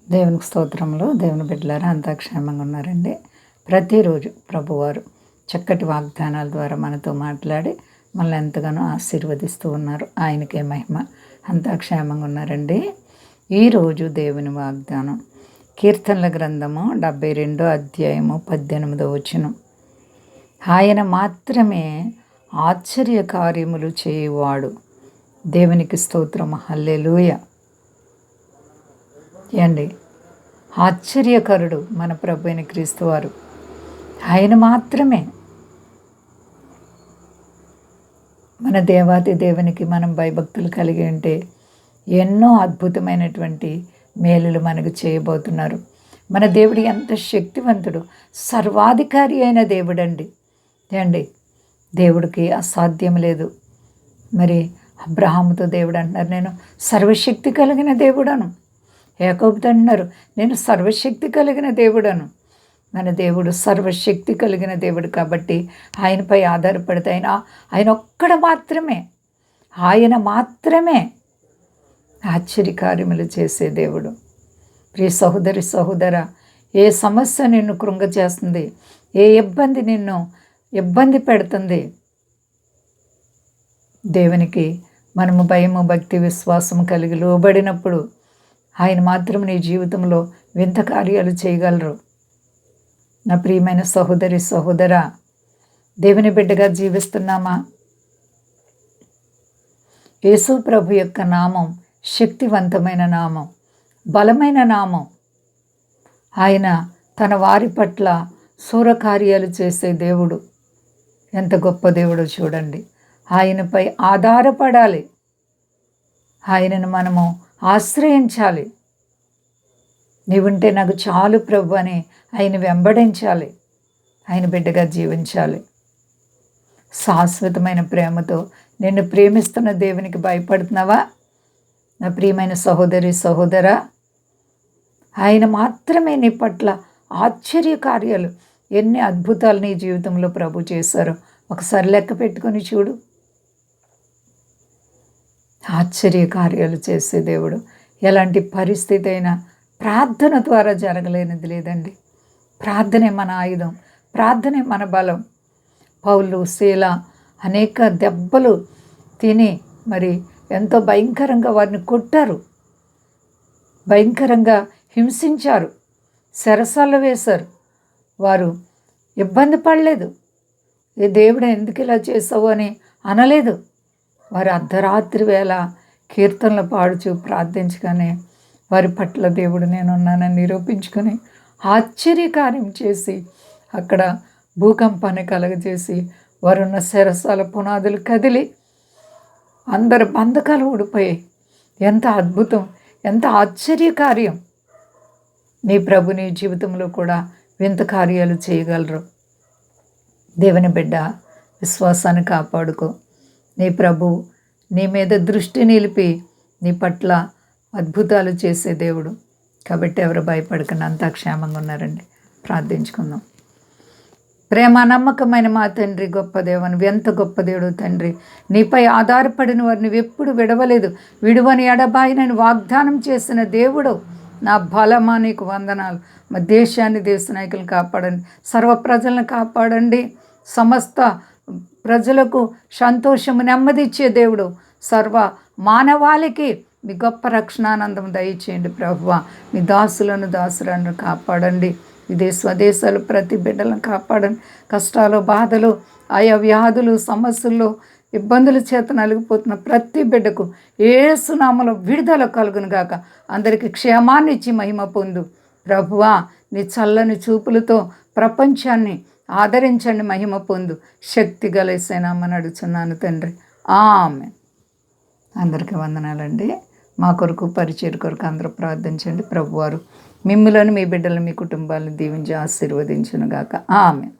దేవునికి స్తోత్రంలో దేవుని బిడ్డలారా అంతా క్షేమంగా ఉన్నారండి. ప్రతిరోజు ప్రభువారు చక్కటి వాగ్దానాల ద్వారా మనతో మాట్లాడి మనల్ని ఎంతగానో ఆశీర్వదిస్తూ ఉన్నారు. ఆయనకే మహిమ. అంతా క్షేమంగా ఉన్నారండి. ఈరోజు దేవుని వాగ్దానం కీర్తనల గ్రంథము 72 అధ్యాయము 18వ వచనం. ఆయన మాత్రమే ఆశ్చర్య కార్యములు చేయువాడు. దేవునికి స్తోత్రం. హల్లెలూయా. ఏండి, ఆశ్చర్యకరుడు మన ప్రభు అయిన క్రీస్తు వారు. ఆయన మాత్రమే. మన దేవాతి దేవునికి మనం భయభక్తులు కలిగి ఉంటే ఎన్నో అద్భుతమైనటువంటి మేలులు మనకు చేయబోతున్నారు. మన దేవుడు ఎంత శక్తివంతుడు, సర్వాధికారి అయిన దేవుడండి. ఏండి, దేవుడికి అసాధ్యం లేదు. మరి అబ్రహాముతో దేవుడు అంటున్నారు, నేను సర్వశక్తి కలిగిన దేవుడను. యాకోబుతో అంటున్నారు, నేను సర్వశక్తి కలిగిన దేవుడను. మన దేవుడు సర్వశక్తి కలిగిన దేవుడు కాబట్టి ఆయనపై ఆధారపడితే ఆయన ఒక్కడ మాత్రమే, ఆయన మాత్రమే ఆశ్చర్యకార్యములు చేసే దేవుడు. ప్రియ సహోదరి సహోదర, ఏ సమస్య నిన్ను కృంగచేస్తుంది, ఏ ఇబ్బంది నిన్ను ఇబ్బంది పెడుతుంది, దేవునికి మనము భయము భక్తి విశ్వాసం కలిగి లోబడినప్పుడు ఆయన మాత్రం నీ జీవితంలో వింత కార్యాలు చేయగలరు. నా ప్రియమైన సహోదరి సహోదరా, దేవుని బిడ్డగా జీవిస్తున్నామా? యేసు ప్రభు యొక్క నామం శక్తివంతమైన నామం, బలమైన నామం. ఆయన తన వారి పట్ల శూరకార్యాలు చేసే దేవుడు. ఎంత గొప్ప దేవుడో చూడండి. ఆయనపై ఆధారపడాలి, ఆయనను మనము ఆశ్రయించాలి. నీవుంటే నాకు చాలు ప్రభు అని ఆయన వెంబడించాలి, ఆయన బిడ్డగా జీవించాలి. శాశ్వతమైన ప్రేమతో నిన్ను ప్రేమిస్తున్న దేవునికి భయపడుతున్నావా? నా ప్రియమైన సహోదరి సహోదరా, ఆయన మాత్రమే నీ పట్ల ఆశ్చర్య కార్యాలు, ఎన్ని అద్భుతాలు నీ జీవితంలో ప్రభు చేశారో ఒకసారి లెక్క పెట్టుకొని చూడు. ఆశ్చర్య కార్యాలు చేసే దేవుడు. ఎలాంటి పరిస్థితి అయినా ప్రార్థన ద్వారా జరగలేనిది లేదండి. ప్రార్థనే మన ఆయుధం, ప్రార్థనే మన బలం. పౌలు శీల అనేక దెబ్బలు తిని మరి ఎంతో భయంకరంగా వారిని కొట్టారు, భయంకరంగా హింసించారు, చెరసాల్లో వేశారు. వారు ఇబ్బంది పడలేదు. ఏ దేవుడు ఎందుకు ఇలా చేసావు అని అనలేదు. వారు అర్ధరాత్రి వేళ కీర్తనలు పాడుచు ప్రార్థించగానే వారి పట్ల దేవుడు నేనున్నానని నిరూపించుకొని ఆశ్చర్యకార్యం చేసి అక్కడ భూకంపాన్ని కలగజేసి వారున్న చెరసాల పునాదులు కదిలి అందరు బంధకాలు ఊడిపోయాయి. ఎంత అద్భుతం, ఎంత ఆశ్చర్యకార్యం. నీ ప్రభు నీ జీవితంలో కూడా వింత కార్యాలు చేయగలరు. దేవుని బిడ్డ, విశ్వాసాన్ని కాపాడుకో. నీ ప్రభు నీ మీద దృష్టి నిలిపి నీ పట్ల అద్భుతాలు చేసే దేవుడు కాబట్టి ఎవరు భయపడకుండా అంతా క్షేమంగా ఉన్నారండి. ప్రార్థించుకుందాం. ప్రేమ నమ్మకమైన మా తండ్రి, గొప్ప దేవుని, ఎంత గొప్ప దేవుడు తండ్రి. నీపై ఆధారపడిన వారిని ఎప్పుడు విడవలేదు, విడువని ఎడబాయినని వాగ్దానం చేసిన దేవుడు. నా బలమా నీకు వందనాలు. మా దేశాన్ని, దేశ నాయకులను కాపాడండి, సర్వ ప్రజలను కాపాడండి. సమస్త ప్రజలకు సంతోషము నెమ్మదిచ్చే దేవుడు. సర్వ మానవాళికి మీ గొప్ప రక్షణానందం దయచేయండి ప్రభువా. మీ దాసులను కాపాడండి. విదేశ స్వదేశాలు ప్రతి బిడ్డలను కాపాడండి. కష్టాలు, బాధలు, ఆయా వ్యాధులు, సమస్యల్లో ఇబ్బందుల చేత నలిగిపోతున్న ప్రతి బిడ్డకు యేసు నామములో విడుదల కలుగును గాక. అందరికీ క్షేమాన్ని ఇచ్చి మహిమ పొందు ప్రభువా. నీ చల్లని చూపులతో ప్రపంచాన్ని ఆదరించండి, మహిమ పొందు. శక్తి గలేసేనామని అడుగుచున్నాను తండ్రి. ఆమేన్. అందరికీ వందనాలండి. మా కొరకు పరిచయ కొరకు అందరూ ప్రార్థించండి. ప్రభువారు మిమ్ములను, మీ బిడ్డలను, మీ కుటుంబాలను దీవించి ఆశీర్వదించును గాక. ఆమేన్.